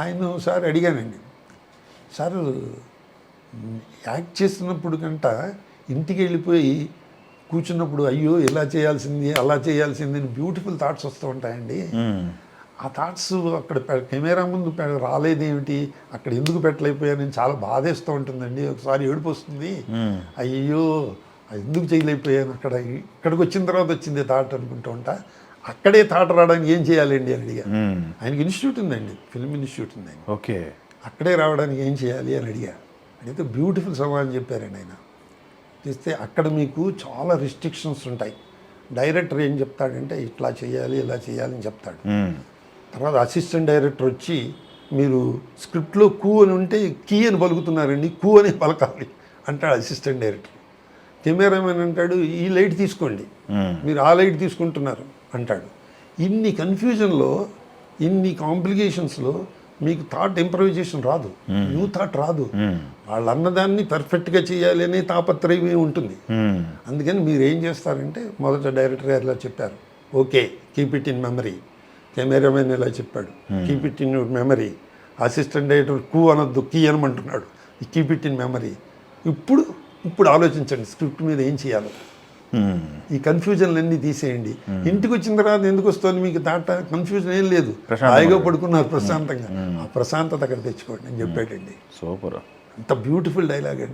ఆయన సార్ అడిగానండి, sir act చేస్తున్నప్పుడు కంట ఇంటికి వెళ్ళిపోయి కూర్చున్నప్పుడు అయ్యో ఇలా చేయాల్సింది అలా చేయాల్సింది అని బ్యూటిఫుల్ థాట్స్ వస్తూ ఉంటాయండి. ఆ థాట్స్ అక్కడ కెమెరా ముందు రాలేదేమిటి, అక్కడ ఎందుకు పెట్టలేకపోయానని చాలా బాధేస్తూ ఉంటుందండి. ఒకసారి ఏడుపు వస్తుంది, అయ్యో ఎందుకు చేయలేకపోయాను, ఇక్కడికి వచ్చిన తర్వాత వచ్చింది థాట్ అనుకుంటూ ఉంటా. అక్కడే థాట్ రావడానికి ఏం చేయాలండి అని అడిగా. ఆయనకి ఇన్స్టిట్యూట్ ఉందండి, ఫిల్మ్ ఇన్స్టిట్యూట్ ఉందండి. ఓకే, అక్కడే రావడానికి ఏం చేయాలి అని అడిగా. అడిగితే బ్యూటిఫుల్ సమాధానం చెప్పారండి ఆయన. చేస్తే అక్కడ మీకు చాలా రిస్ట్రిక్షన్స్ ఉంటాయి. డైరెక్టర్ ఏం చెప్తాడంటే ఇట్లా చేయాలి ఇలా చేయాలి అని చెప్తాడు. తర్వాత అసిస్టెంట్ డైరెక్టర్ వచ్చి మీరు స్క్రిప్ట్లో కూ అని ఉంటే కీ అని పలుకుతున్నారండి, కూ అని పలకాలి అంటాడు అసిస్టెంట్ డైరెక్టర్. కెమెరామెన్ అంటాడు ఈ లైట్ తీసుకోండి, మీరు ఆ లైట్ తీసుకుంటున్నారు అంటాడు. ఇన్ని కన్ఫ్యూజన్లో, ఇన్ని కాంప్లికేషన్స్లో మీకు థాట్ ఇంప్రవైజేషన్ రాదు, న్యూ థాట్ రాదు. వాళ్ళు అన్నదాన్ని పర్ఫెక్ట్గా చేయాలి అనే తాపత్రయమే ఉంటుంది. అందుకని మీరు ఏం చేస్తారంటే మొదట డైరెక్టర్ గారు ఇలా చెప్పారు, okay keep it in memory. Cameraman ఇలా చెప్పాడు, keep it in memory. Assistant director కూ అనొద్దు కీ అనమంటున్నాడు, కీప్ ఇట్ ఇన్ మెమరీ. ఇప్పుడు ఆలోచించండి స్క్రిప్ట్ మీద ఏం చేయాలో. ఈ కన్ఫ్యూజన్లన్నీ తీసేయండి. ఇంటికి వచ్చిన తర్వాత ఎందుకు వస్తుంది మీకు థాట్, కన్ఫ్యూజన్ ఏం లేదు, హాయిగా పడుకున్నారు ప్రశాంతంగా. ఆ ప్రశాంతత అక్కడ తెచ్చుకోండి అని చెప్పాడండి. సూపర్, అంత బ్యూటిఫుల్ డైలాగ్ అండి.